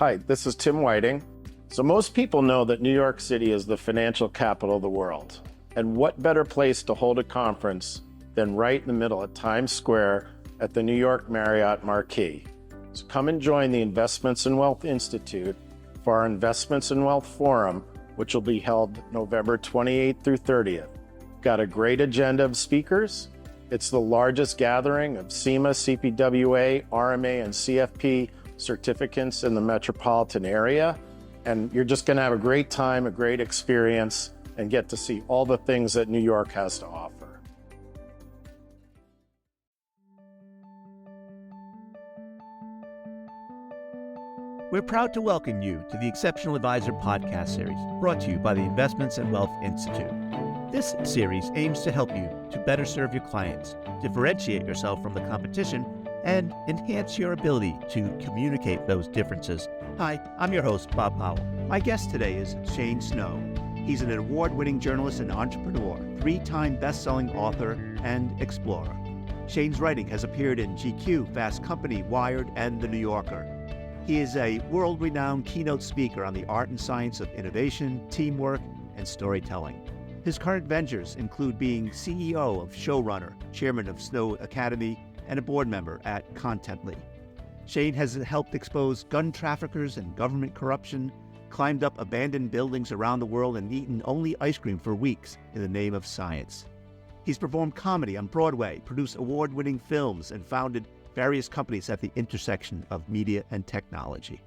Hi, this is Tim Whiting. So most people know that New York City is the financial capital of the world. And what better place to hold a conference than right in the middle of Times Square at the New York Marriott Marquis. So come and join the Investments in Wealth Institute for our Investments in Wealth Forum, which will be held November 28th through 30th. Got a great agenda of speakers. It's the largest gathering of SEMA, CPWA, RMA, and CFP certificates in the metropolitan area. And you're just going to have a great time, a great experience, and get to see all the things that New York has to offer. We're proud to welcome you to the Exceptional Advisor podcast series, brought to you by the Investments in Wealth Institute. This series aims to help you to better serve your clients, differentiate yourself from the competition, and enhance your ability to communicate those differences. Hi, I'm your host, Bob Powell. My guest today is Shane Snow. He's an award-winning journalist and entrepreneur, 3-time best-selling author and explorer. Shane's writing has appeared in GQ, Fast Company, Wired, and The New Yorker. He is a world-renowned keynote speaker on the art and science of innovation, teamwork, and storytelling. His current ventures include being CEO of Showrunner, chairman of Snow Academy, and a board member at Contently. Shane has helped expose gun traffickers and government corruption, climbed up abandoned buildings around the world, and eaten only ice cream for weeks in the name of science. He's performed comedy on Broadway, produced award-winning films, and founded various companies at the intersection of media and technology.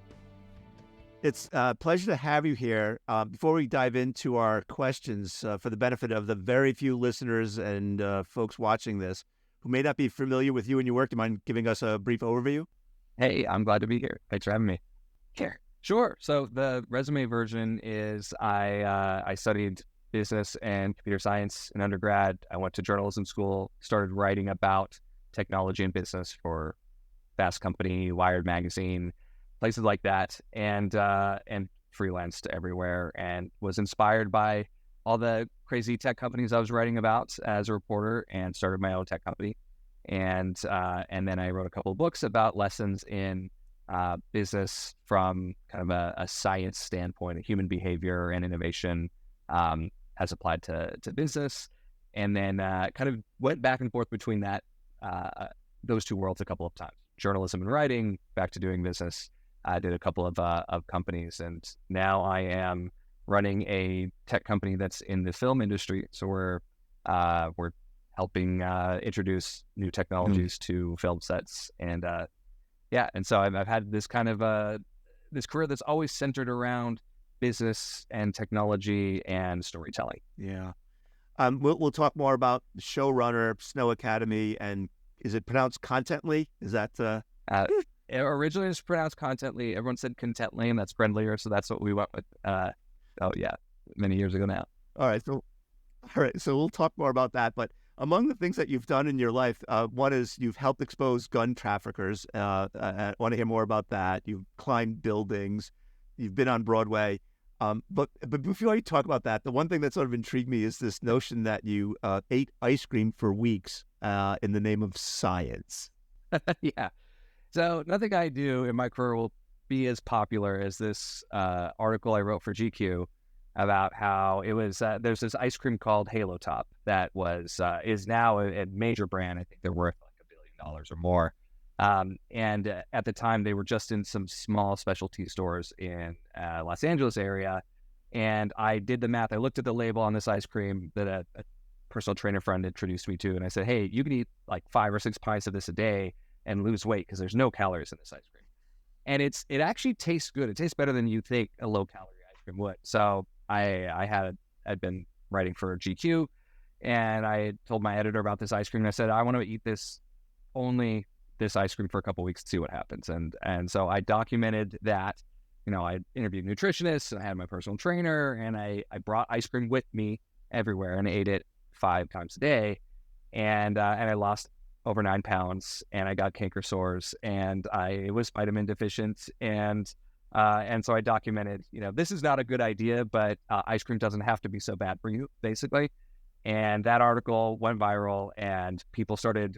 It's a pleasure to have you here. Before we dive into our questions, for the benefit of the very few listeners and folks watching this who may not be familiar with you and your work, do you mind giving us a brief overview? Hey, I'm glad to be here. Thanks for having me. Sure. So the resume version is I studied business and computer science in undergrad. I went to journalism school, started writing about technology and business for Fast Company, Wired Magazine, places like that, and freelanced everywhere, and was inspired by all the crazy tech companies I was writing about as a reporter, and started my own tech company. And then I wrote a couple of books about lessons in business from kind of a science standpoint, human behavior and innovation as applied to business. And then kind of went back and forth between those two worlds a couple of times. Journalism and writing, back to doing business. I did a couple of companies, and now I am running a tech company that's in the film industry. So we're helping introduce new technologies to film sets, and so I've had this kind of this career that's always centered around business and technology and storytelling. Yeah. We'll talk more about Showrunner, Snow Academy, and is it pronounced Contently? Is that originally it's pronounced Contently. Everyone said Contently, and that's friendlier, so that's what we went with. Many years ago now. All right, so we'll talk more about that. But among the things that you've done in your life, one is you've helped expose gun traffickers. I want to hear more about that. You've climbed buildings. You've been on Broadway. But before you talk about that, the one thing that sort of intrigued me is this notion that you ate ice cream for weeks in the name of science. Yeah. So nothing I do in my career will be as popular as this article I wrote for GQ about how it was, there's this ice cream called Halo Top that is now a major brand. I think they're worth like $1 billion or more. And at the time they were just in some small specialty stores in Los Angeles area. And I did the math. I looked at the label on this ice cream that a personal trainer friend introduced me to. And I said, hey, you can eat like 5 or 6 pints of this a day and lose weight because there's no calories in this ice cream. And it actually tastes good. It tastes better than you think a low calorie ice cream would. So I'd been writing for GQ, and I told my editor about this ice cream, and I said, I want to eat this ice cream for a couple of weeks to see what happens. And so I documented that. I interviewed nutritionists, and I had my personal trainer, and I brought ice cream with me everywhere and ate it 5 times a day. And I lost over 9 pounds, and I got canker sores, and I was vitamin deficient, and so I documented, this is not a good idea, but ice cream doesn't have to be so bad for you, basically. And that article went viral, and people started,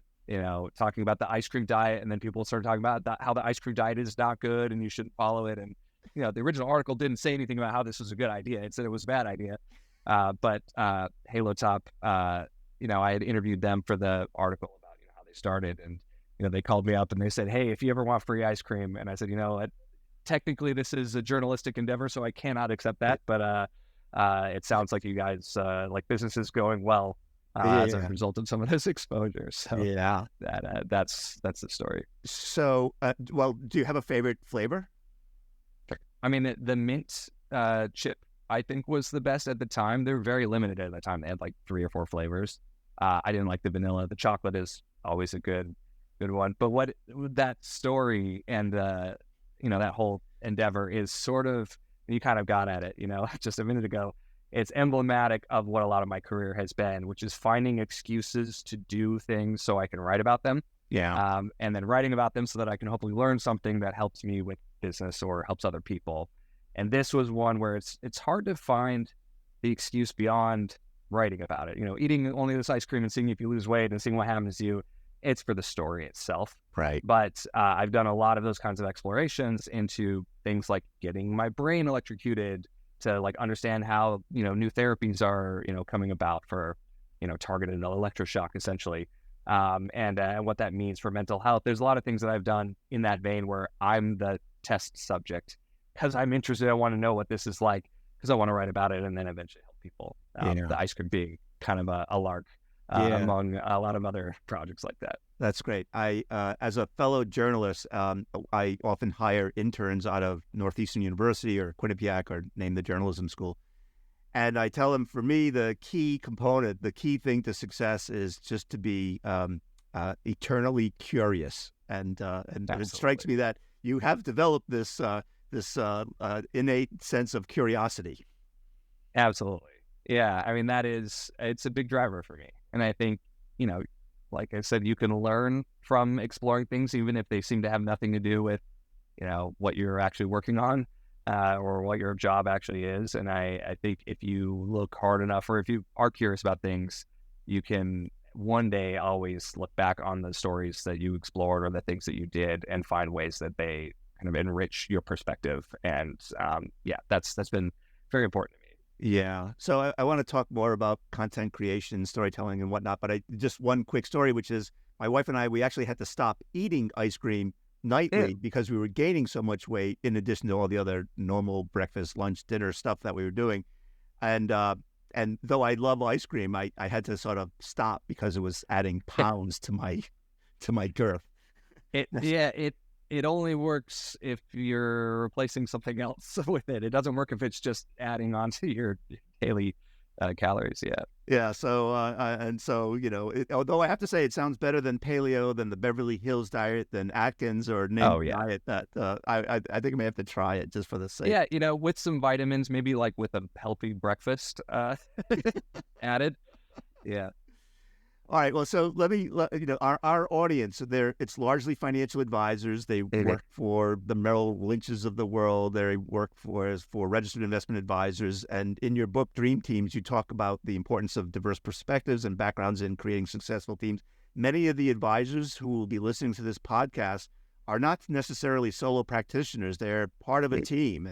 talking about the ice cream diet, and then people started talking about how the ice cream diet is not good and you shouldn't follow it. the original article didn't say anything about how this was a good idea. It said it was a bad idea. But Halo Top, I had interviewed them for the article about how they started, and they called me up and they said, "Hey, if you ever want free ice cream," and I said, technically this is a journalistic endeavor, so I cannot accept that. But it sounds like you guys like business is going well as a result of some of those exposures. So that's the story. So, well, do you have a favorite flavor? I mean, the mint chip, I think, was the best at the time. They were very limited at the time. They had like 3 or 4 flavors. I didn't like the vanilla. The chocolate is always a good one. But what that story and that whole endeavor is sort of, you kind of got at it, just a minute ago. It's emblematic of what a lot of my career has been, which is finding excuses to do things so I can write about them. Yeah. And then writing about them so that I can hopefully learn something that helps me with business or helps other people. And this was one where it's hard to find the excuse beyond writing about it. Eating only this ice cream and seeing if you lose weight and seeing what happens to you, it's for the story itself. Right. But I've done a lot of those kinds of explorations into things like getting my brain electrocuted to like understand how, new therapies are, coming about for, targeted electroshock essentially. And what that means for mental health. There's a lot of things that I've done in that vein where I'm the test subject because I'm interested. I want to know what this is like because I want to write about it and then eventually help people. The ice cream being kind of a lark among a lot of other projects like that. That's great. I, as a fellow journalist, I often hire interns out of Northeastern University or Quinnipiac or name the journalism school. And I tell them, for me, the key component, the key thing to success is just to be eternally curious. And it strikes me that you have developed this innate sense of curiosity. Absolutely. Yeah. I mean, it's a big driver for me. And I think, like I said, you can learn from exploring things, even if they seem to have nothing to do with, what you're actually working on. Or what your job actually is. And I think if you look hard enough, or if you are curious about things, you can one day always look back on the stories that you explored or the things that you did and find ways that they kind of enrich your perspective. And that's been very important to me. Yeah. So I want to talk more about content creation, storytelling and whatnot, but just one quick story, which is my wife and I, we actually had to stop eating ice cream nightly because we were gaining so much weight in addition to all the other normal breakfast, lunch, dinner stuff that we were doing. And though I love ice cream, I had to sort of stop because it was adding pounds to my girth. It only works if you're replacing something else with it. It doesn't work if it's just adding on to your daily calories. Yeah. So although I have to say it sounds better than paleo, than the Beverly Hills diet, than Atkins or diet, that I think I may have to try it just for the sake. Yeah. With some vitamins, maybe like with a healthy breakfast added. Yeah. All right. Well, so let me, our audience, it's largely financial advisors. They work for the Merrill Lynches of the world. They work for registered investment advisors. And in your book, Dream Teams, you talk about the importance of diverse perspectives and backgrounds in creating successful teams. Many of the advisors who will be listening to this podcast are not necessarily solo practitioners. They're part of a team.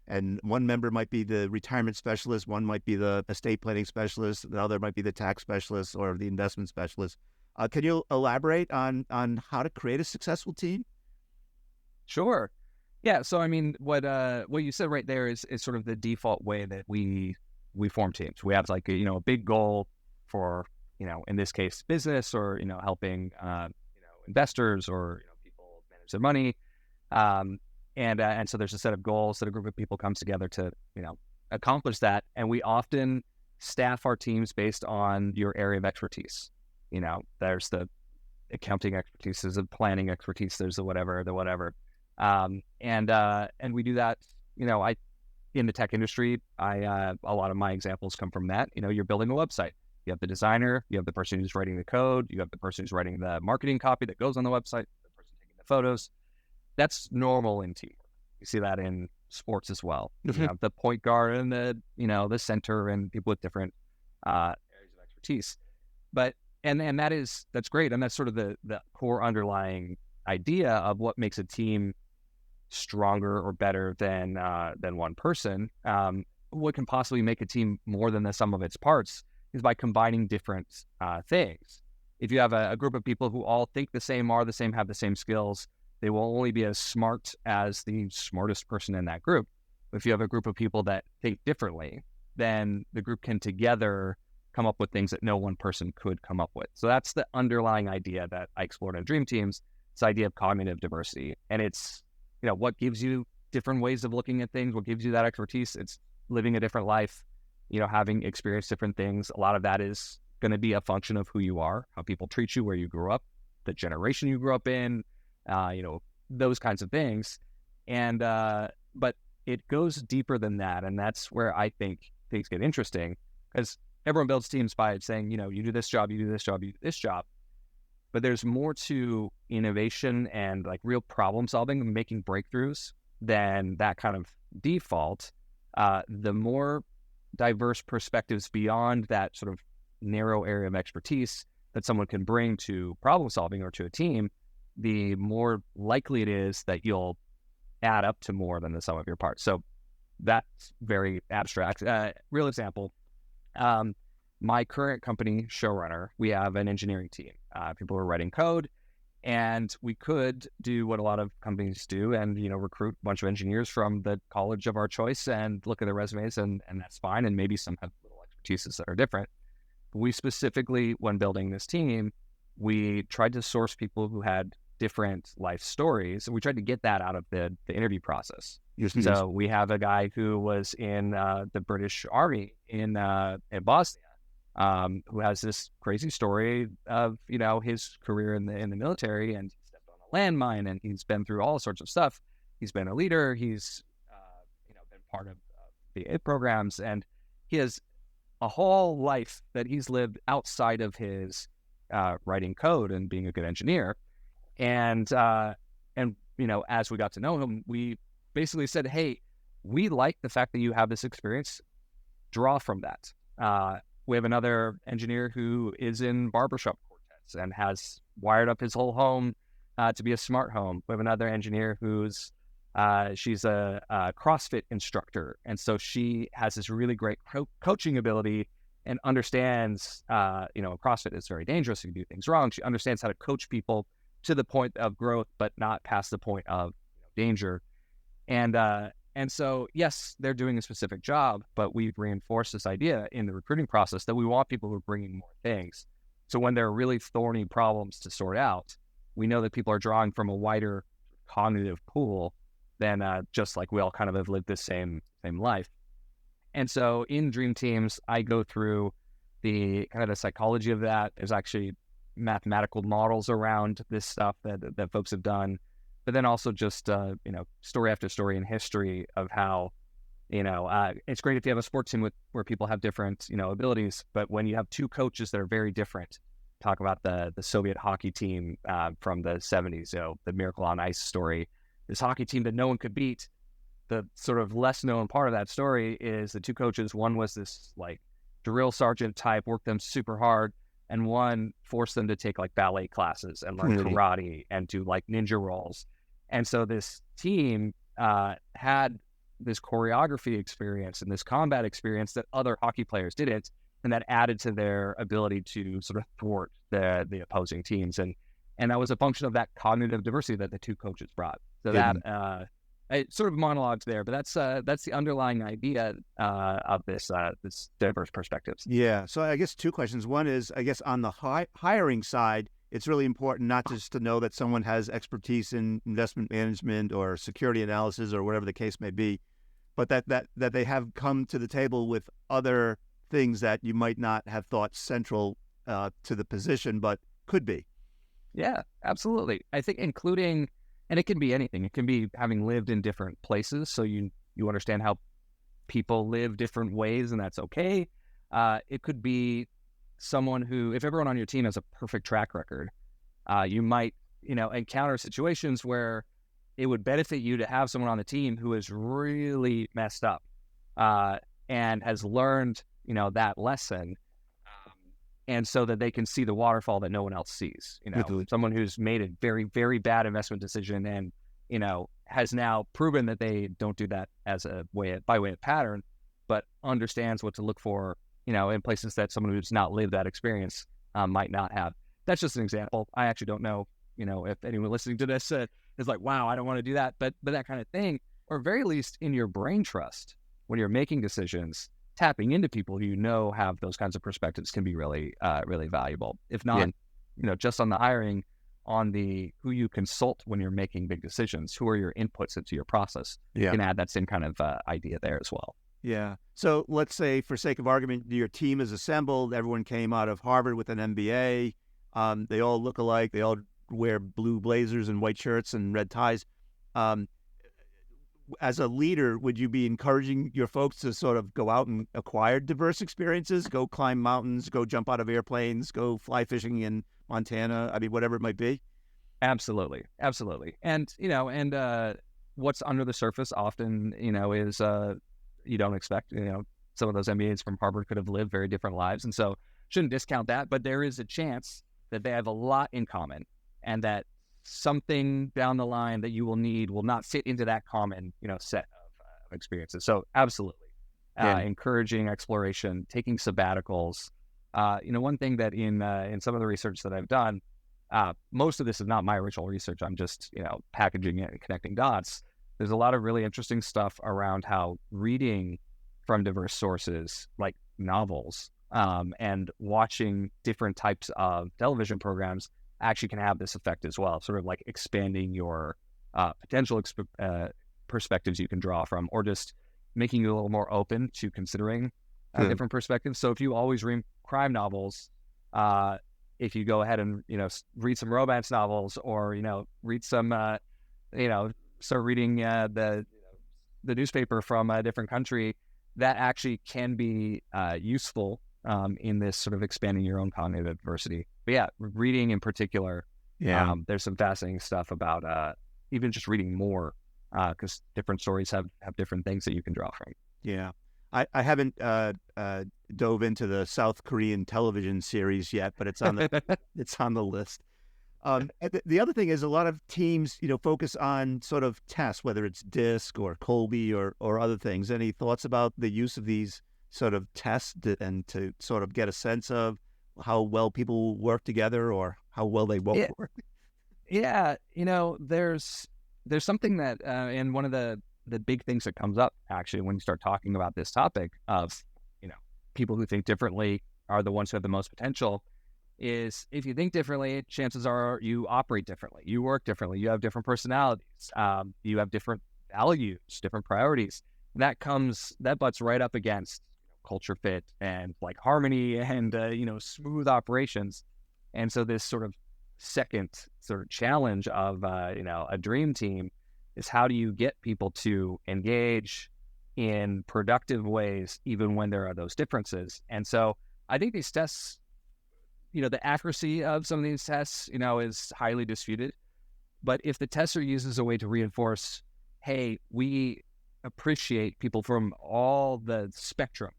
And one member might be the retirement specialist, one might be the estate planning specialist, another might be the tax specialist or the investment specialist. Can you elaborate on how to create a successful team? Sure. Yeah. So, I mean, what you said right there is sort of the default way that we form teams. We have like a big goal for in this case business or helping investors or people manage their money. And so there's a set of goals that a group of people comes together to, accomplish that. And we often staff our teams based on your area of expertise. There's the accounting expertise, there's the planning expertise, there's the whatever. And we do that, in the tech industry, a lot of my examples come from that. You're building a website. You have the designer, you have the person who's writing the code, you have the person who's writing the marketing copy that goes on the website, the person taking the photos. That's normal in teamwork. You see that in sports as well. Mm-hmm. You have the point guard and the center and people with different areas of expertise. But and that's great. And that's sort of the core underlying idea of what makes a team stronger or better than one person. What can possibly make a team more than the sum of its parts is by combining different things. If you have a group of people who all think the same, are the same, have the same skills, they will only be as smart as the smartest person in that group. If you have a group of people that think differently, then the group can together come up with things that no one person could come up with. So that's the underlying idea that I explored in Dream Teams, this idea of cognitive diversity. And it's, what gives you different ways of looking at things, what gives you that expertise. It's living a different life, having experienced different things. A lot of that is going to be a function of who you are, how people treat you, where you grew up, the generation you grew up in, those kinds of things. And, but it goes deeper than that. And that's where I think things get interesting, because everyone builds teams by saying, you do this job, you do this job, you do this job. But there's more to innovation and like real problem solving and making breakthroughs than that kind of default. The more diverse perspectives beyond that sort of narrow area of expertise that someone can bring to problem solving or to a team, the more likely it is that you'll add up to more than the sum of your parts. So that's very abstract. Real example, my current company, Showrunner, we have an engineering team. People are writing code, and we could do what a lot of companies do and, recruit a bunch of engineers from the college of our choice and look at their resumes, and that's fine. And maybe some have little expertises that are different. But we specifically, when building this team, we tried to source people who had different life stories, and we tried to get that out of the interview process. So we have a guy who was in the British Army in Bosnia, who has this crazy story of, his career in the military, and he stepped on a landmine, and he's been through all sorts of stuff. He's been a leader. He's, been part of VA programs, and he has a whole life that he's lived outside of his writing code and being a good engineer. And as we got to know him, we basically said, hey, we like the fact that you have this experience. Draw from that. We have another engineer who is in barbershop quartets and has wired up his whole home to be a smart home. We have another engineer who's she's a CrossFit instructor, and so she has this really great coaching ability and understands, CrossFit is very dangerous. You can do things wrong. She understands how to coach people to the point of growth, but not past the point of danger. And so, yes, they're doing a specific job, but we've reinforced this idea in the recruiting process that we want people who are bringing more things. So when there are really thorny problems to sort out, we know that people are drawing from a wider cognitive pool than just like we all kind of have lived this same life. And so in Dream Teams, I go through the kind of the psychology of that. There's actually mathematical models around this stuff that folks have done. But then also just, story after story in history of how, it's great if you have a sports team where people have different, abilities. But when you have two coaches that are very different, talk about the Soviet hockey team from the 70s, the Miracle on Ice story, this hockey team that no one could beat. The sort of less known part of that story is the two coaches. One was this like drill sergeant type, worked them super hard. And one forced them to take like ballet classes and learn karate and do like ninja rolls. And so this team had this choreography experience and this combat experience that other hockey players didn't, and that added to their ability to sort of thwart the opposing teams. And that was a function of that cognitive diversity that the two coaches brought. So that it sort of monologues there, but that's the underlying idea of this diverse perspectives. Yeah. So I guess two questions. One is, I guess on the hiring side, it's really important not just to know that someone has expertise in investment management or security analysis or whatever the case may be, but that they have come to the table with other things that you might not have thought central to the position, but could be. Yeah, absolutely. I think including, and it can be anything. It can be having lived in different places, so you understand how people live different ways, and that's okay. It could be someone who, if everyone on your team has a perfect track record, you might, encounter situations where it would benefit you to have someone on the team who is really messed up and has learned, that lesson. And so that they can see the waterfall that no one else sees. Someone who's made a very, very bad investment decision and has now proven that they don't do that as by way of pattern, but understands what to look for, in places that someone who's not lived that experience might not have. That's just an example. I actually don't know, if anyone listening to this is like, wow, I don't want to do that, but that kind of thing, or very least in your brain trust when you're making decisions, tapping into people who have those kinds of perspectives can be really, really valuable. If not, just on the hiring, on the who you consult when you're making big decisions, who are your inputs into your process. You can add that same kind of idea there as well. Yeah. So let's say, for sake of argument, your team is assembled. Everyone came out of Harvard with an MBA. They all look alike. They all wear blue blazers and white shirts and red ties. As a leader, would you be encouraging your folks to sort of go out and acquire diverse experiences, go climb mountains, go jump out of airplanes, go fly fishing in Montana? I mean, whatever it might be. Absolutely. And, what's under the surface often, is you don't expect, some of those MBAs from Harvard could have lived very different lives. And so shouldn't discount that, but there is a chance that they have a lot in common, and that something down the line that you will need will not fit into that common, set of experiences. So absolutely. Encouraging exploration, taking sabbaticals. One thing that in some of the research that I've done, most of this is not my original research. I'm just, packaging it and connecting dots. There's a lot of really interesting stuff around how reading from diverse sources, like novels, and watching different types of television programs actually can have this effect as well, sort of like expanding your potential perspectives you can draw from, or just making you a little more open to considering different perspectives. So if you always read crime novels, if you go ahead and, read some romance novels, or, read some, start reading the newspaper from a different country, that actually can be useful in this sort of expanding your own cognitive diversity. But yeah, reading in particular, there's some fascinating stuff about even just reading more, because different stories have different things that you can draw from. Yeah. I haven't dove into the South Korean television series yet, but it's on the list. The other thing is, a lot of teams, focus on sort of tests, whether it's DISC or Colby or other things. Any thoughts about the use of these sort of tests and to sort of get a sense of how well people work together, or how well they won't work? Yeah. There's something that, and one of the big things that comes up actually when you start talking about this topic of, people who think differently are the ones who have the most potential, is if you think differently, chances are you operate differently, you work differently, you have different personalities, you have different values, different priorities. That butts right up against culture fit and like harmony and, smooth operations. And so this sort of second sort of challenge of, a dream team is, how do you get people to engage in productive ways, even when there are those differences? And so I think these tests, the accuracy of some of these tests, is highly disputed. But if the tests are used as a way to reinforce, hey, we appreciate people from all the spectrum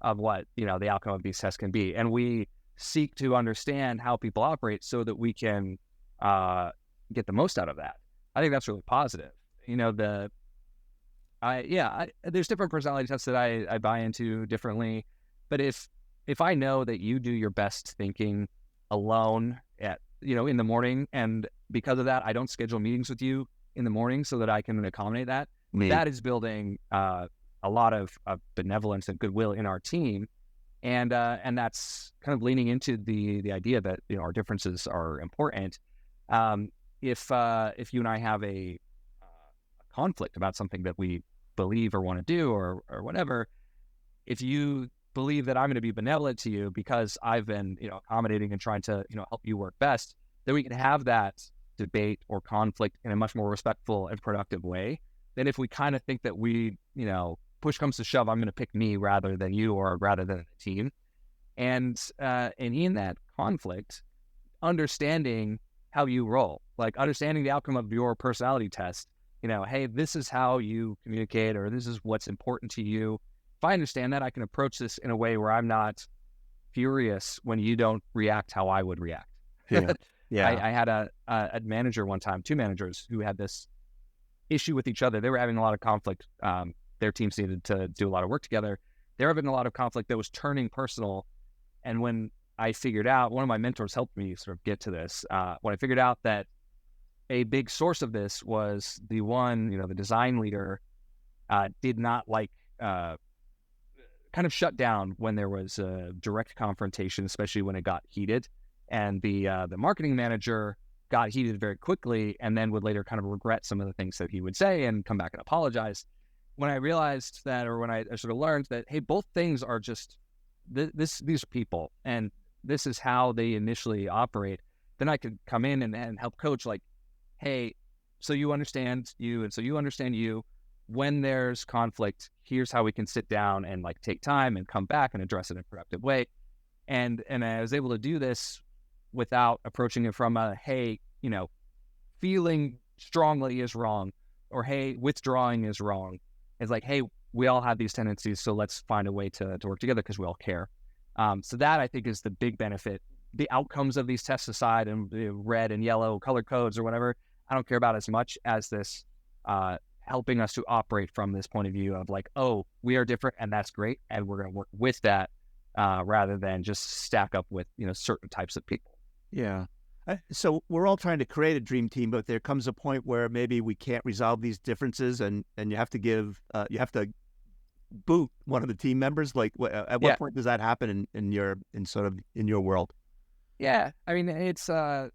of what, the outcome of these tests can be, and we seek to understand how people operate so that we can get the most out of that, I think that's really positive. There's different personality tests that I buy into differently, but if I know that you do your best thinking alone in the morning, and because of that, I don't schedule meetings with you in the morning so that I can accommodate that, that is building a lot of benevolence and goodwill in our team. And that's kind of leaning into the idea that, our differences are important. If you and I have a conflict about something that we believe or want to do or whatever, if you believe that I'm going to be benevolent to you because I've been, accommodating and trying to, help you work best, then we can have that debate or conflict in a much more respectful and productive way than if we kind of think that we, push comes to shove, I'm going to pick me rather than you, or rather than the team. And in that conflict, understanding how you roll, like understanding the outcome of your personality test, hey, this is how you communicate, or this is what's important to you. If I understand that, I can approach this in a way where I'm not furious when you don't react how I would react. Yeah. I had a manager one time, two managers, who had this issue with each other. They were having a lot of conflict. Their teams needed to do a lot of work together. They were having a lot of conflict that was turning personal. And when I figured out, one of my mentors helped me sort of get to this. When I figured out that a big source of this was the design leader did not like, kind of shut down when there was a direct confrontation, especially when it got heated. And the marketing manager got heated very quickly and then would later kind of regret some of the things that he would say and come back and apologize. When I realized that, or when I sort of learned that, hey, both things are just, these are people and this is how they initially operate, then I could come in and help coach like, hey, so you understand you, and so you understand you. When there's conflict, here's how we can sit down and like take time and come back and address it in a productive way. And I was able to do this without approaching it from a, hey, feeling strongly is wrong, or hey, withdrawing is wrong. It's like, hey, we all have these tendencies, so let's find a way to work together because we all care. So that I think is the big benefit. The outcomes of these tests aside, and the red and yellow color codes or whatever, I don't care about as much as this helping us to operate from this point of view of like, oh, we are different and that's great, and we're going to work with that rather than just stack up with certain types of people. Yeah. So we're all trying to create a dream team, but there comes a point where maybe we can't resolve these differences, and you have to boot one of the team members. Like, at what point does that happen in your world? Yeah, I mean, it's a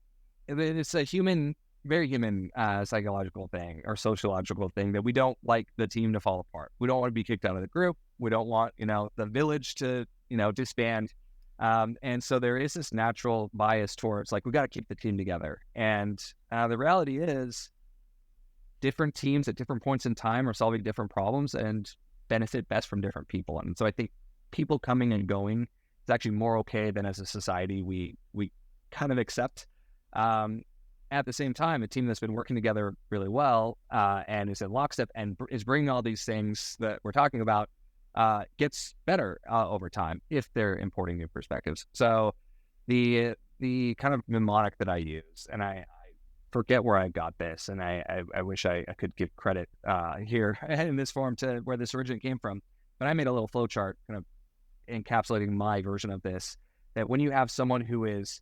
very human psychological thing or sociological thing that we don't like the team to fall apart. We don't want to be kicked out of the group. We don't want the village to disband. And so there is this natural bias towards like, we got to keep the team together. And the reality is different teams at different points in time are solving different problems and benefit best from different people. And so I think people coming and going is actually more okay than as a society we kind of accept. At the same time, a team that's been working together really well and is in lockstep and is bringing all these things that we're talking about gets better over time if they're importing new perspectives. So the kind of mnemonic that I use, and I forget where I got this, and I wish I could give credit here in this form to where this originally came from, but I made a little flow chart kind of encapsulating my version of this, that when you have someone who is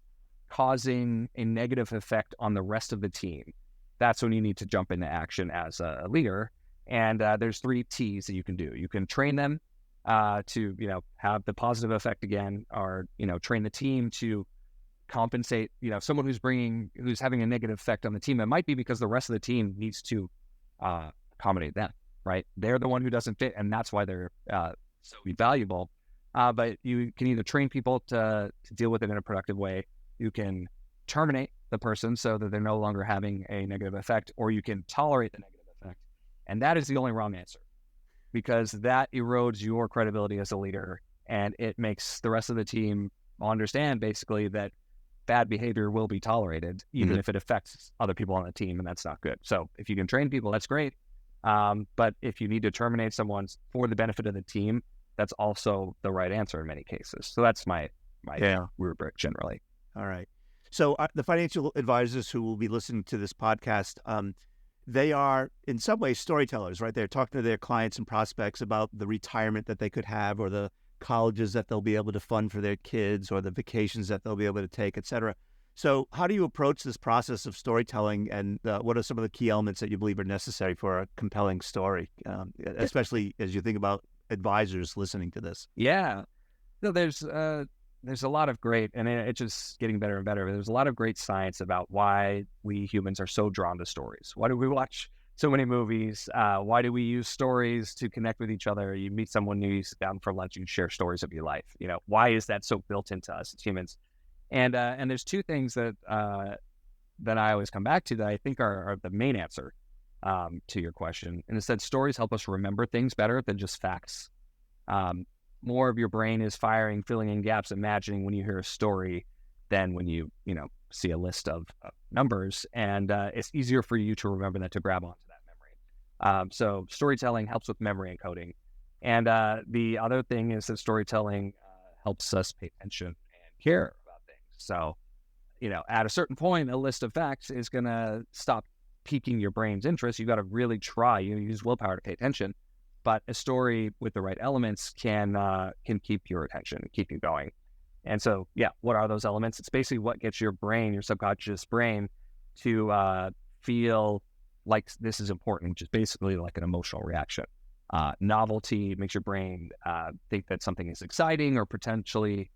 causing a negative effect on the rest of the team, that's when you need to jump into action as a leader. And there's 3 T's that you can do. You can train them to, have the positive effect again, or, train the team to compensate, someone who's having a negative effect on the team. It might be because the rest of the team needs to accommodate them, right? They're the one who doesn't fit, and that's why they're so valuable. But you can either train people to deal with it in a productive way. You can terminate the person so that they're no longer having a negative effect, or you can tolerate the negative effect. And that is the only wrong answer, because that erodes your credibility as a leader, and it makes the rest of the team understand basically that bad behavior will be tolerated, even if it affects other people on the team, and that's not good. So if you can train people, that's great. But if you need to terminate someone for the benefit of the team, that's also the right answer in many cases. So that's my rubric generally. All right. So the financial advisors who will be listening to this podcast, they are in some ways storytellers, right? They're talking to their clients and prospects about the retirement that they could have, or the colleges that they'll be able to fund for their kids, or the vacations that they'll be able to take, et cetera. So how do you approach this process of storytelling, and what are some of the key elements that you believe are necessary for a compelling story, especially as you think about advisors listening to this? Yeah. No, there's a lot of great, and it's just getting better and better. There's a lot of great science about why we humans are so drawn to stories. Why do we watch so many movies? Why do we use stories to connect with each other? You meet someone new, you sit down for lunch, you share stories of your life. Why is that so built into us as humans? And there's 2 things that I always come back to that I think are the main answer to your question. And it's that stories help us remember things better than just facts. More of your brain is firing, filling in gaps, imagining when you hear a story than when you see a list of numbers. And it's easier for you to remember that, to grab onto that memory. So storytelling helps with memory encoding. And the other thing is that storytelling helps us pay attention and care about things. So, at a certain point, a list of facts is going to stop piquing your brain's interest. You got to really try. You use willpower to pay attention. But a story with the right elements can keep your attention, keep you going. And so, yeah, what are those elements? It's basically what gets your brain, your subconscious brain, to feel like this is important, which is basically like an emotional reaction. Novelty makes your brain think that something is exciting or potentially,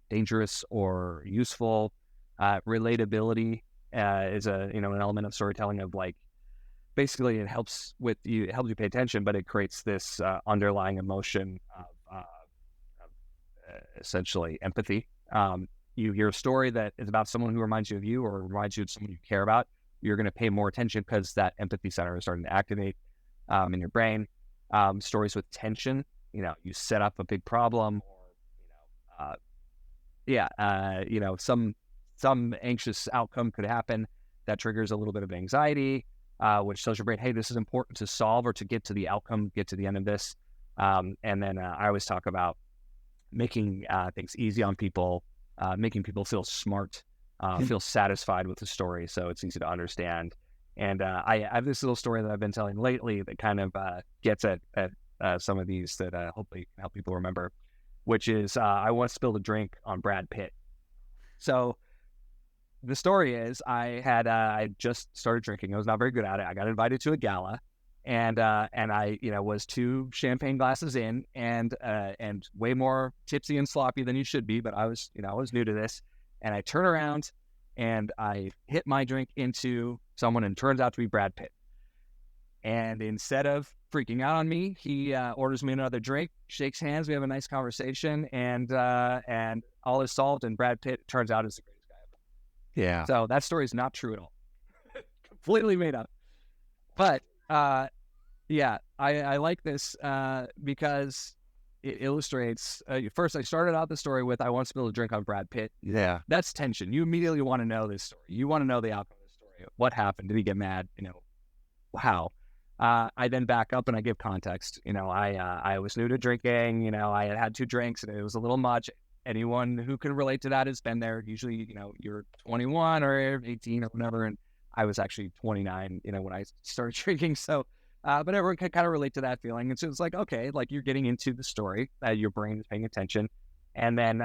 dangerous or useful. Relatability is an element of storytelling of like, basically it helps you pay attention, but it creates this underlying emotion of essentially empathy. You hear a story that is about someone who reminds you of you or reminds you of someone you care about, you're going to pay more attention because that empathy center is starting to activate in your brain. Stories with tension, you set up a big problem, or some anxious outcome could happen that triggers a little bit of anxiety, which tells your brain, hey, this is important to solve or to get to the outcome, get to the end of this. And then I always talk about making things easy on people, making people feel smart, feel satisfied with the story, so it's easy to understand. And I have this little story that I've been telling lately that kind of gets at some of these that hopefully can help people remember, which is I once spilled a drink on Brad Pitt. So the story is I just started drinking. I was not very good at it. I got invited to a gala, and I was 2 champagne glasses in and way more tipsy and sloppy than you should be. But I was new to this, and I turn around and I hit my drink into someone, and it turns out to be Brad Pitt. And instead of freaking out on me, he orders me another drink, shakes hands, we have a nice conversation, and all is solved. And Brad Pitt, turns out, is the greatest guy ever. Yeah. So that story is not true at all. Completely made up. But I like this because it illustrates. First, I started out the story with I once spilled a drink on Brad Pitt. Yeah. That's tension. You immediately want to know this story. You want to know the outcome of the story. What happened? Did he get mad? How? I then back up and I give context. I was new to drinking. I had 2 drinks and it was a little much. Anyone who can relate to that has been there. Usually, you're 21 or 18 or whatever, and I was actually 29, when I started drinking. So, but everyone can kind of relate to that feeling. And so it's like, okay, like you're getting into the story, your brain is paying attention. And then,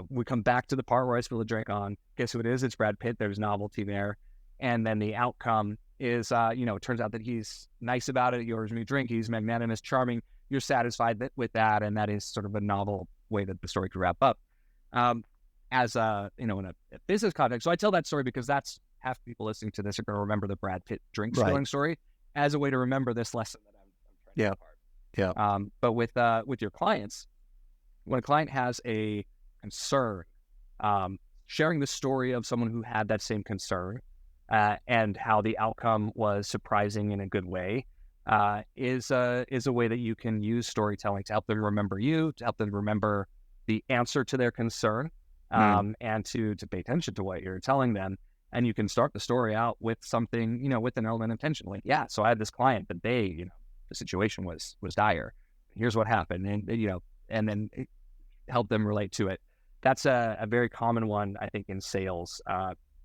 we come back to the part where I spill the drink on. Guess who it is? It's Brad Pitt. There's novelty there. And then the outcome is, it turns out that he's nice about it. He orders me a drink. He's magnanimous, charming. You're satisfied with that. And that is sort of a novel way that the story could wrap up. As in a business context. So I tell that story because that's half the people listening to this are going to remember the Brad Pitt drink spilling story as a way to remember this lesson that I'm trying to impart. Yeah. But with your clients, when a client has a concern, sharing the story of someone who had that same concern and how the outcome was surprising in a good way is a way that you can use storytelling to help them remember you, to help them remember the answer to their concern, and to pay attention to what you're telling them. And you can start the story out with something, with an element of tension. Like, yeah, so I had this client that the situation was dire. Here's what happened. And, and then help them relate to it. That's a very common one, I think, in sales.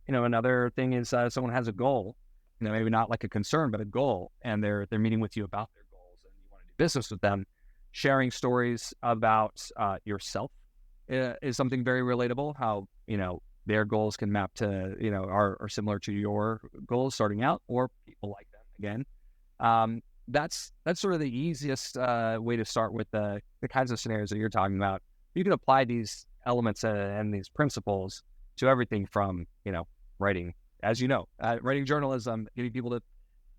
Another thing is someone has a goal, maybe not like a concern, but a goal, and they're meeting with you about their goals and you want to do business with them. Sharing stories about yourself is something very relatable. How, their goals can map to, are similar to your goals starting out, or people like them again. That's sort of the easiest way to start with the kinds of scenarios that you're talking about. You can apply these elements and these principles to everything from, writing, as writing journalism, getting people to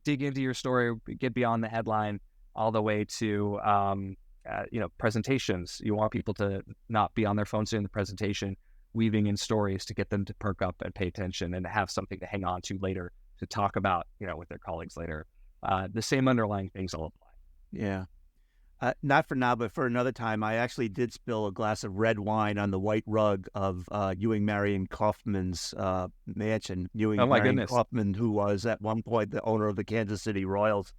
dig into your story, get beyond the headline, all the way to, presentations. You want people to not be on their phones during the presentation, weaving in stories to get them to perk up and pay attention and have something to hang on to later, to talk about, with their colleagues later. The same underlying things will apply. Yeah. Not for now, but for another time, I actually did spill a glass of red wine on the white rug of Ewing Marion Kaufman's mansion. Marion Kaufman, who was at one point the owner of the Kansas City Royals.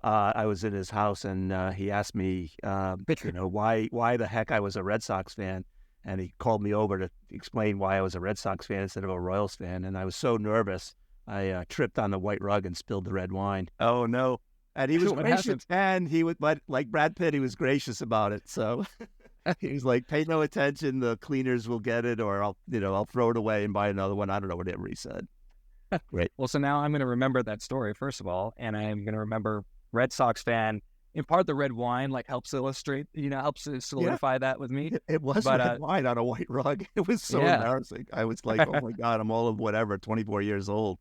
I was in his house, and he asked me, why the heck I was a Red Sox fan. And he called me over to explain why I was a Red Sox fan instead of a Royals fan. And I was so nervous I tripped on the white rug and spilled the red wine. Oh no. And he was What gracious, happened? and he would, but like Brad Pitt, he was gracious about it. So he was like, "Pay no attention. The cleaners will get it, or I'll throw it away and buy another one." I don't know whatever he said. Great. Well, so now I'm going to remember that story, first of all, and I'm going to remember Red Sox fan. In part, the red wine helps illustrate, helps solidify that with me. It was But, red wine on a white rug. It was so Yeah. embarrassing. I was like, "Oh my God, I'm all of whatever, 24 years old,"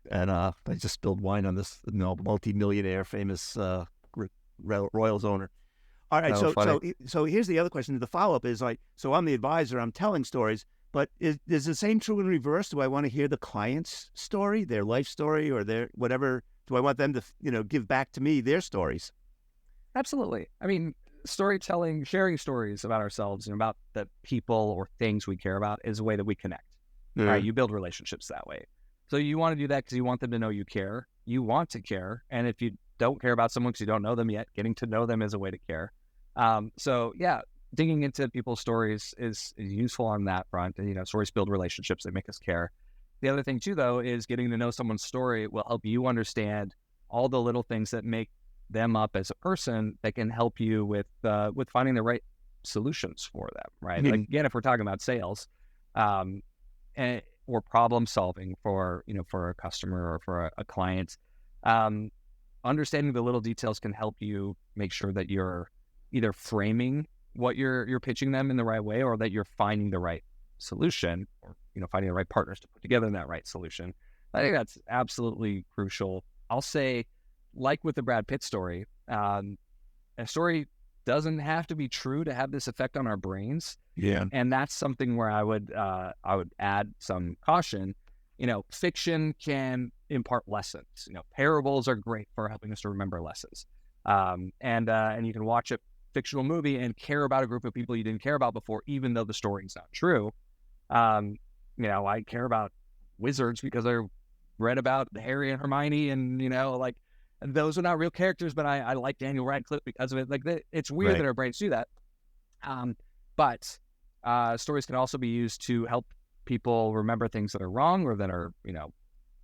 and I just spilled wine on this, multi-millionaire, famous Royals owner. All right, Oh, so here's the other question. The follow-up is like, so I'm the advisor, I'm telling stories, but is the same true in reverse? Do I want to hear the client's story, their life story, or their whatever? Do I want them to, give back to me their stories? Absolutely. I mean, storytelling, sharing stories about ourselves and about the people or things we care about is a way that we connect. All right, you build relationships that way. So you want to do that because you want them to know you care. You want to care. And if you don't care about someone because you don't know them yet, getting to know them is a way to care. So yeah, digging into people's stories is useful on that front. And, stories build relationships that make us care. The other thing too, though, is getting to know someone's story will help you understand all the little things that make them up as a person that can help you with finding the right solutions for them, right? Mhm. Like, again, if we're talking about sales, or problem solving for a customer or for a client, understanding the little details can help you make sure that you're either framing what you're pitching them in the right way, or that you're finding the right solution, or finding the right partners to put together that right solution. I think that's absolutely crucial. I'll say, like with the Brad Pitt story, a story doesn't have to be true to have this effect on our brains. Yeah. And that's something where I would add some caution. Fiction can impart lessons. Parables are great for helping us to remember lessons. And you can watch a fictional movie and care about a group of people you didn't care about before, even though the story's not true. I care about wizards because I read about Harry and Hermione, and and those are not real characters, but I like Daniel Radcliffe because of it. It's weird that our brains do that. But stories can also be used to help people remember things that are wrong or that are,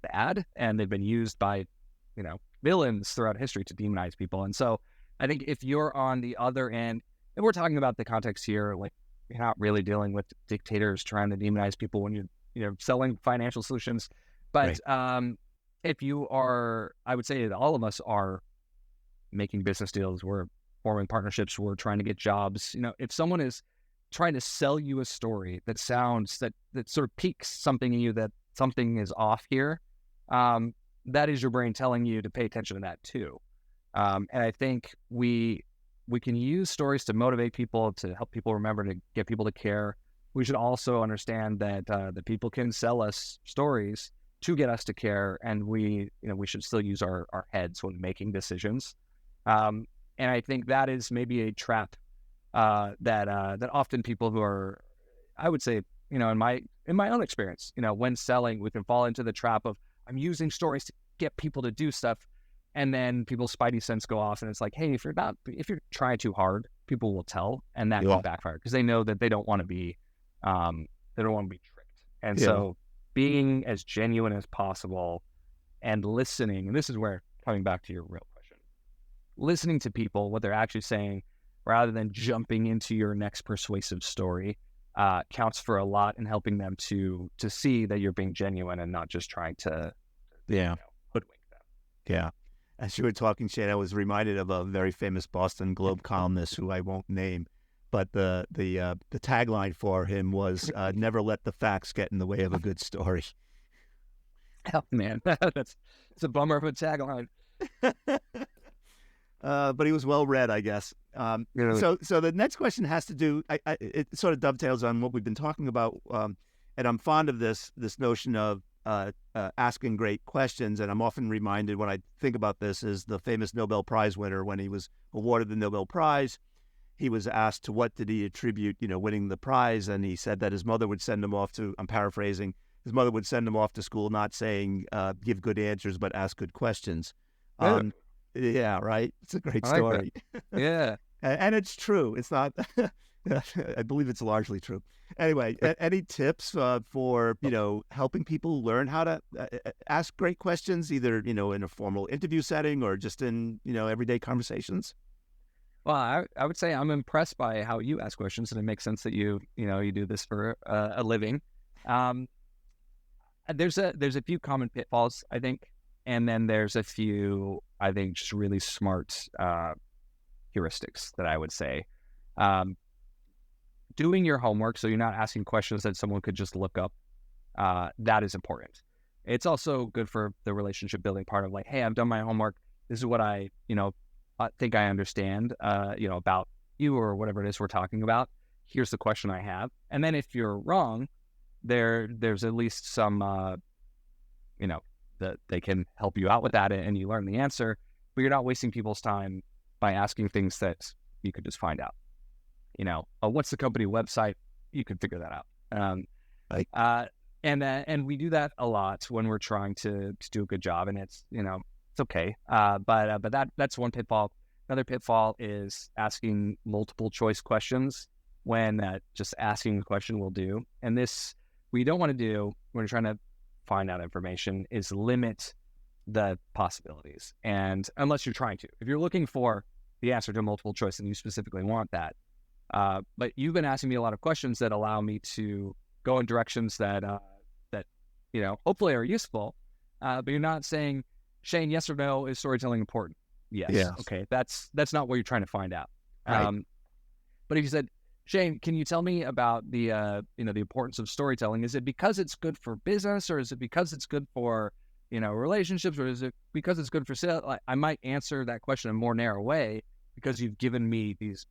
bad, and they've been used by, villains throughout history to demonize people. And so I think if you're on the other end, and we're talking about the context here, like, you're not really dealing with dictators trying to demonize people when you're selling financial solutions. But if you are, I would say that all of us are making business deals, we're forming partnerships, we're trying to get jobs. If someone is trying to sell you a story that sounds, that sort of piques something in you, that something is off here, that is your brain telling you to pay attention to that too. And I think we can use stories to motivate people, to help people remember, to get people to care. We should also understand that that people can sell us stories to get us to care, and we should still use our heads when making decisions. And I think that is maybe a trap that often people who are, I would say, in my own experience, when selling, we can fall into the trap of, I'm using stories to get people to do stuff, and then people's spidey sense go off, and it's like, hey, if you're trying too hard, people will tell, and that can backfire because they know that they don't want to be tricked. And so being as genuine as possible and listening, and this is where, coming back to your real question, listening to people, what they're actually saying, rather than jumping into your next persuasive story, counts for a lot in helping them to see that you're being genuine and not just trying to hoodwink them. Yeah. As you were talking, Shane, I was reminded of a very famous Boston Globe columnist who I won't name, but the tagline for him was "Never let the facts get in the way of a good story." Oh man, it's a bummer of a tagline. But he was well read, I guess. So the next question has to do. It sort of dovetails on what we've been talking about, and I'm fond of this notion of asking great questions. And I'm often reminded when I think about this is the famous Nobel Prize winner. When he was awarded the Nobel Prize, he was asked to what did he attribute, winning the prize, and he said that his mother would send him off to. I'm paraphrasing. His mother would send him off to school, not saying give good answers, but ask good questions. Yeah, right. It's a great story. Yeah. And it's true. It's not I believe it's largely true. Anyway, any tips for, helping people learn how to ask great questions, either, in a formal interview setting or just in, everyday conversations? Well, I would say I'm impressed by how you ask questions, and it makes sense that you do this for a living. Um, there's a few common pitfalls, I think, and then there's a few, I think, just really smart heuristics that I would say. Um, Doing your homework, so you're not asking questions that someone could just look up, that is important. It's also good for the relationship building part of like, hey, I've done my homework. This is what I think I understand, about you or whatever it is we're talking about. Here's the question I have. And then if you're wrong, there's at least some, that they can help you out with that and you learn the answer, but you're not wasting people's time by asking things that you could just find out. What's the company website? You could figure that out. Right. And we do that a lot when we're trying to do a good job, and it's okay. But that's one pitfall. Another pitfall is asking multiple choice questions when just asking a question will do. And this we don't want to do when you're trying to find out information is limit the possibilities. And unless you're trying to, if you're looking for the answer to multiple choice and you specifically want that. But you've been asking me a lot of questions that allow me to go in directions that hopefully are useful. But you're not saying, Shane, yes or no, is storytelling important? Yes. Yeah. Okay. That's not what you're trying to find out. Right. But if you said, Shane, can you tell me about the the importance of storytelling? Is it because it's good for business, or is it because it's good for relationships, or is it because it's good for sale? I might answer that question in a more narrow way because you've given me these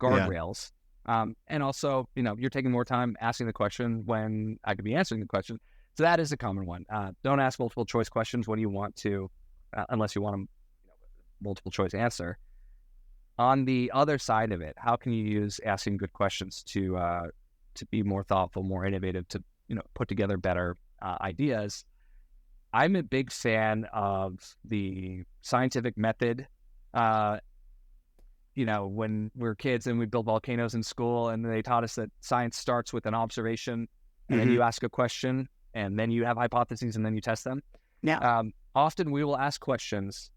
guardrails. And also, you're taking more time asking the question when I could be answering the question. So that is a common one. Don't ask multiple choice questions when you want to, unless you want a multiple choice answer. On the other side of it, how can you use asking good questions to be more thoughtful, more innovative, to put together better ideas? I'm a big fan of the scientific method. When we were kids and we built volcanoes in school, and they taught us that science starts with an observation, and then you ask a question, and then you have hypotheses, and then you test them. Now, Often we will ask questions,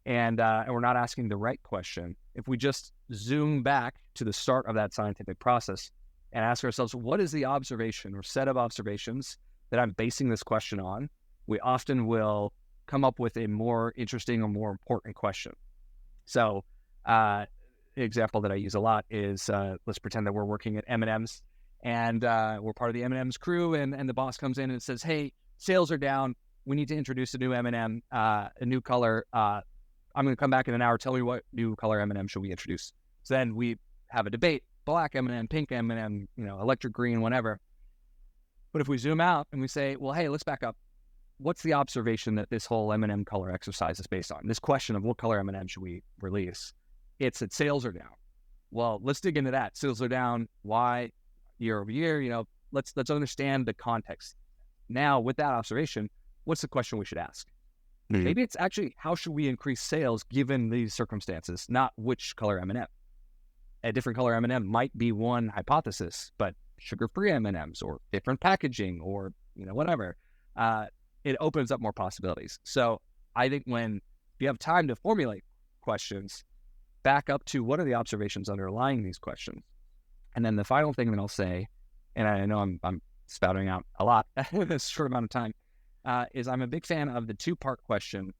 and we're not asking the right question. If we just zoom back to the start of that scientific process and ask ourselves, what is the observation or set of observations that I'm basing this question on, we often will come up with a more interesting or more important question. So, the example that I use a lot is, let's pretend that we're working at M&M's, and we're part of the M&M's crew, and the boss comes in and says, hey, sales are down. We need to introduce a new M&M, a new color. I'm going to come back in an hour. Tell me what new color M&M should we introduce. So then we have a debate, black M&M, pink M&M, electric green, whatever. But if we zoom out and we say, well, hey, let's back up. What's the observation that this whole M&M color exercise is based on? This question of what color M&M should we release? It's that sales are down. Well, let's dig into that. Sales are down. Why? Year over year. Let's understand the context. Now, with that observation, what's the question we should ask? Mm-hmm. Maybe it's actually, how should we increase sales given these circumstances, not which color M&M. A different color M&M might be one hypothesis, but sugar-free M&Ms or different packaging or whatever. It opens up more possibilities. So I think when you have time to formulate questions, back up to what are the observations underlying these questions. And then the final thing that I'll say, and I know I'm spouting out a lot in this short amount of time, is I'm a big fan of the two-part question.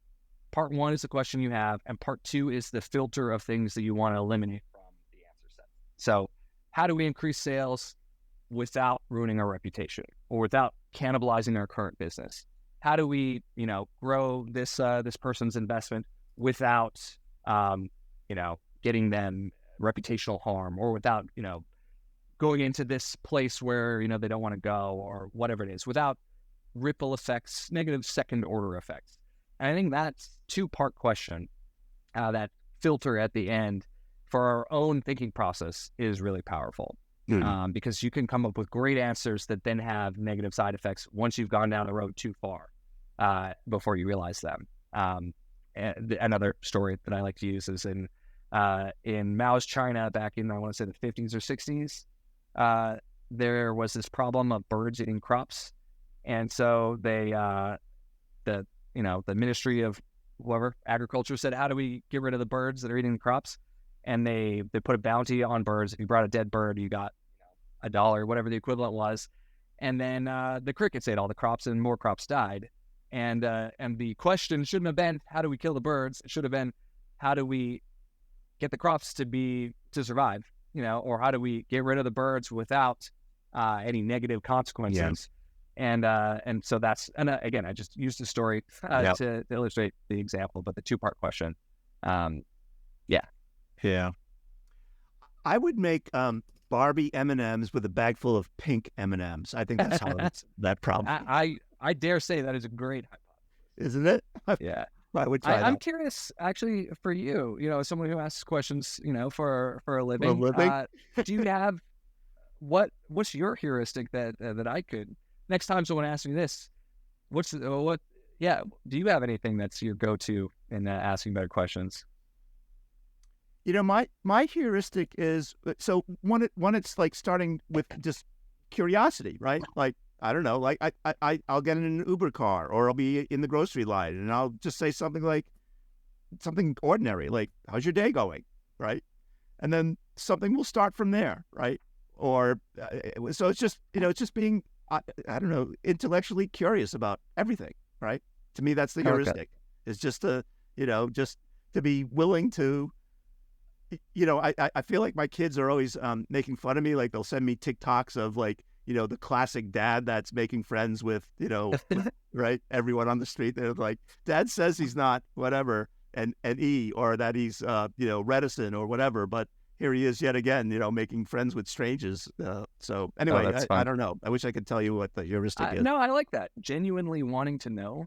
Part one is the question you have, and part two is the filter of things that you want to eliminate from the answer set. So how do we increase sales without ruining our reputation or without cannibalizing our current business? How do we, grow this person's investment without, getting them reputational harm, or without, going into this place where, they don't want to go, or whatever it is, without ripple effects, negative second order effects. And I think that's two-part question, that filter at the end for our own thinking process is really powerful. Because you can come up with great answers that then have negative side effects once you've gone down the road too far, before you realize them. And another story that I like to use is in In Mao's China back in, I want to say, the 50s or 60s, there was this problem of birds eating crops. And so the Ministry of agriculture said, how do we get rid of the birds that are eating the crops? And they put a bounty on birds. If you brought a dead bird, you got $1, whatever the equivalent was. And then the crickets ate all the crops, and more crops died. And the question shouldn't have been, how do we kill the birds? It should have been, how do we get the crops to survive? Or how do we get rid of the birds without any negative consequences? Yeah. And so that's, and again, I just used the story to illustrate the example, but the two-part question. Yeah. I would make Barbie M&Ms with a bag full of pink M&Ms. I think that's how it's that problem. I dare say that is a great hypothesis. Isn't it? Yeah. I would try that. I'm curious, actually, for you, as someone who asks questions, for a living. Do you have what's your heuristic that I could, next time someone asks me this, do you have anything that's your go-to in asking better questions? My heuristic is, so one, it's like starting with just curiosity, right? Like, I don't know, like I'll get in an Uber car, or I'll be in the grocery line, and I'll just say something ordinary, like, how's your day going? Right. And then something will start from there. Right. Or, so it's just, it's just being, I don't know, intellectually curious about everything. Right. To me, that's the heuristic. It's just just to be willing to, I feel like my kids are always making fun of me. Like, they'll send me TikToks of, like, the classic dad that's making friends with, right, everyone on the street. They're like, Dad says he's not whatever, and or that he's, reticent or whatever, but here he is yet again, making friends with strangers. So anyway, I don't know. I wish I could tell you what the heuristic is. No, I like that. Genuinely wanting to know.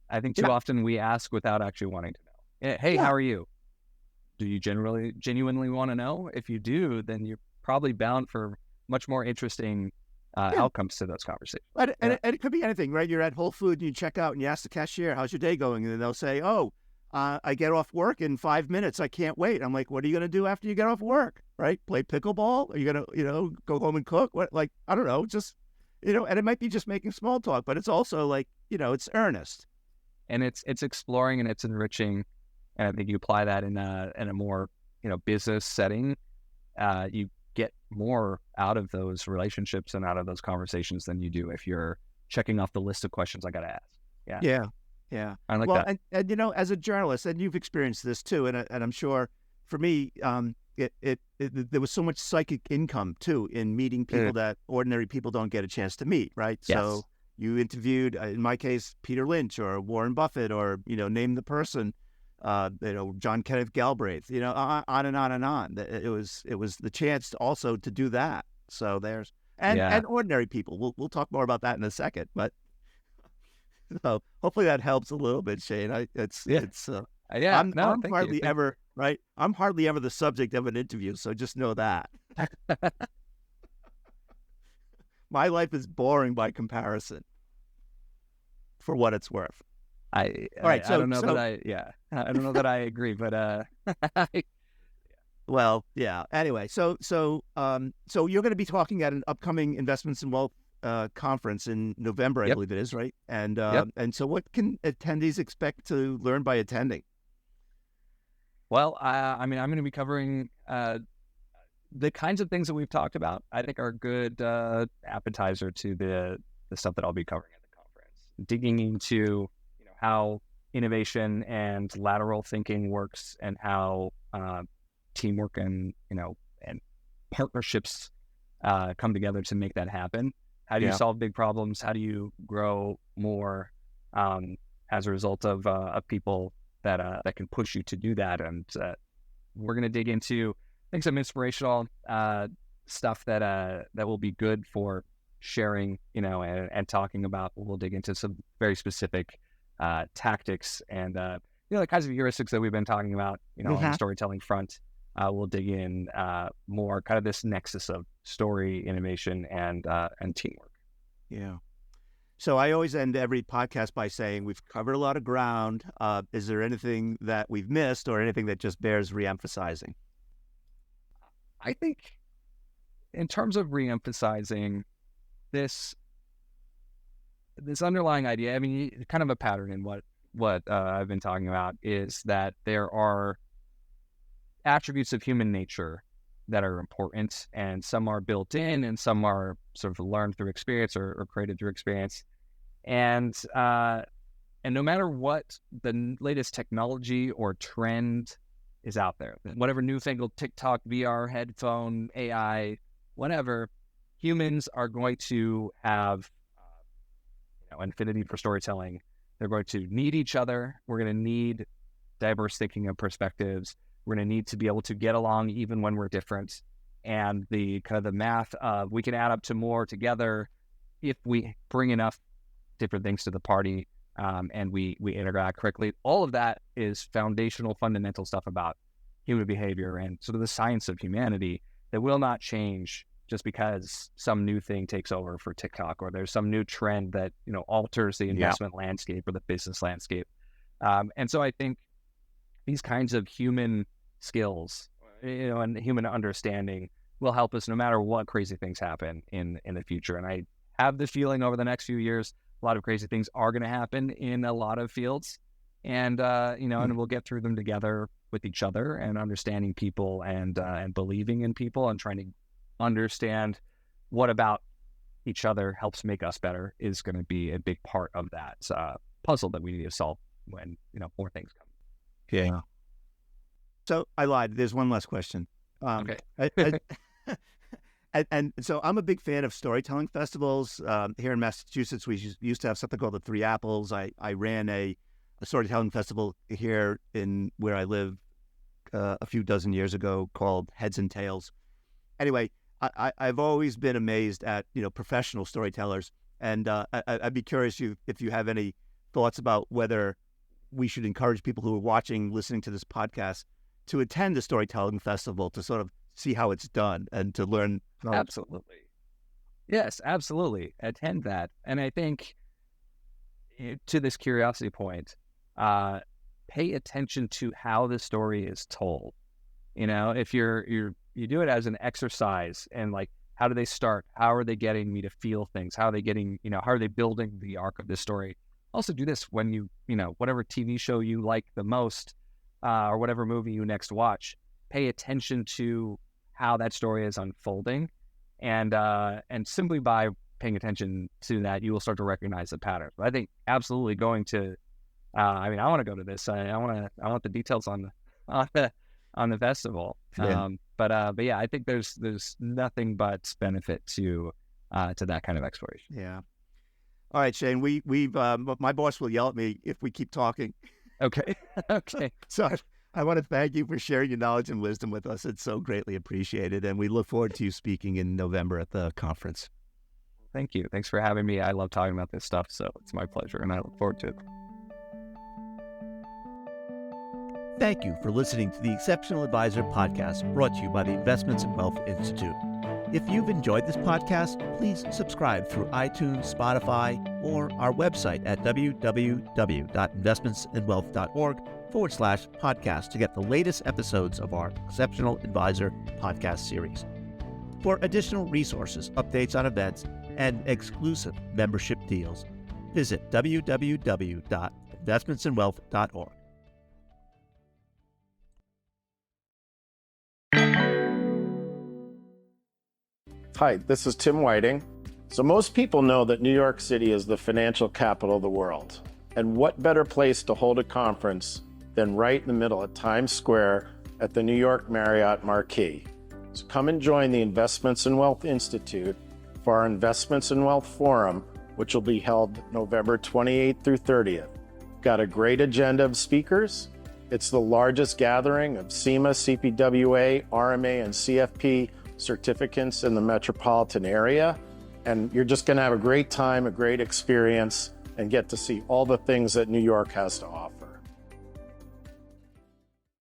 I think too often we ask without actually wanting to know. Hey, how are you? Do you genuinely want to know? If you do, then you're probably bound for much more interesting outcomes to those conversations. And it could be anything, right? You're at Whole Foods and you check out and you ask the cashier, how's your day going? And then they'll say, I get off work in 5 minutes. I can't wait. I'm like, what are you going to do after you get off work? Right? Play pickleball? Are you going to, go home and cook? What? Like, I don't know, just, and it might be just making small talk, but it's also like, it's earnest. And it's exploring and it's enriching. And I think you apply that in a more, business setting, you get more out of those relationships and out of those conversations than you do if you're checking off the list of questions I got to ask. Yeah. I like that. And as a journalist, and you've experienced this too, and I'm sure for me, there was so much psychic income too in meeting people that ordinary people don't get a chance to meet, right? Yes. So you interviewed, in my case, Peter Lynch or Warren Buffett, or name the person. John Kenneth Galbraith, on and on and on. It was the chance also to do that. So there's, and ordinary people. We'll talk more about that in a second, but so hopefully that helps a little bit, Shane. I'm hardly ever, right? I'm hardly ever the subject of an interview. So just know that. My life is boring by comparison, for what it's worth. I don't know that I agree, but well, yeah. Anyway, so you're going to be talking at an upcoming Investments in Wealth conference in November, I believe it is, right? And and so what can attendees expect to learn by attending? Well, I'm going to be covering the kinds of things that we've talked about. I think are a good appetizer to the stuff that I'll be covering at the conference, digging into how innovation and lateral thinking works, and how teamwork and partnerships come together to make that happen. How do you solve big problems? How do you grow more as a result of people that can push you to do that? And we're going to dig into, I think, some inspirational stuff that will be good for sharing, and talking about. We'll dig into some very specific tactics and the kinds of heuristics that we've been talking about, on the storytelling front. We'll dig in more kind of this nexus of story, innovation, and teamwork. Yeah. So I always end every podcast by saying we've covered a lot of ground. Is there anything that we've missed or anything that just bears reemphasizing? I think in terms of reemphasizing this underlying idea, I mean, kind of a pattern in what I've been talking about is that there are attributes of human nature that are important, and some are built in and some are sort of learned through experience or created through experience. And no matter what the latest technology or trend is out there, whatever newfangled TikTok, VR, headphone, AI, whatever, humans are going to have infinity for storytelling. They're going to need each other. We're going to need diverse thinking and perspectives. We're going to need to be able to get along even when we're different. And the kind of the math of we can add up to more together if we bring enough different things to the party, and we interact correctly. All of that is foundational, fundamental stuff about human behavior and sort of the science of humanity that will not change just because some new thing takes over for TikTok or there's some new trend that alters the investment landscape or the business landscape. And so I think these kinds of human skills, and human understanding will help us no matter what crazy things happen in the future. And I have the feeling over the next few years, a lot of crazy things are going to happen in a lot of fields, and and we'll get through them together with each other and understanding people and believing in people and trying to understand what about each other helps make us better is going to be a big part of that puzzle that we need to solve when more things come. Yeah. So I lied. There's one last question. Okay. And so I'm a big fan of storytelling festivals. Here in Massachusetts, we used to have something called the Three Apples. I ran a storytelling festival here in where I live a few dozen years ago called Heads and Tails. Anyway, I've always been amazed at professional storytellers, and I'd be curious if you have any thoughts about whether we should encourage people who are listening to this podcast to attend the storytelling festival to sort of see how it's done and to learn. Absolutely. Yes, absolutely. Attend that. And I think to this curiosity point, pay attention to how the story is told. If you do it as an exercise and like, how do they start? How are they getting me to feel things? How are they getting, how are they building the arc of this story? Also do this when you whatever TV show you like the most, or whatever movie you next watch, pay attention to how that story is unfolding. And simply by paying attention to that, you will start to recognize the patterns. But I think absolutely going to, I want to go to this. I want the details on the festival. Yeah. But yeah, I think there's nothing but benefit to that kind of exploration. Yeah. All right, Shane. My boss will yell at me if we keep talking. Okay. Okay. So I want to thank you for sharing your knowledge and wisdom with us. It's so greatly appreciated, and we look forward to you speaking in November at the conference. Thank you. Thanks for having me. I love talking about this stuff, so it's my pleasure, and I look forward to it. Thank you for listening to the Exceptional Advisor podcast brought to you by the Investments and Wealth Institute. If you've enjoyed this podcast, please subscribe through iTunes, Spotify, or our website at www.investmentsandwealth.org/podcast to get the latest episodes of our Exceptional Advisor podcast series. For additional resources, updates on events, and exclusive membership deals, visit www.investmentsandwealth.org. Hi, this is Tim Whiting. So most people know that New York City is the financial capital of the world. And what better place to hold a conference than right in the middle of Times Square at the New York Marriott Marquis. So come and join the Investments and Wealth Institute for our Investments and Wealth Forum, which will be held November 28th through 30th. Got a great agenda of speakers. It's the largest gathering of SEMA, CPWA, RMA, and CFP certificates in the metropolitan area. And you're just going to have a great time, a great experience, and get to see all the things that New York has to offer.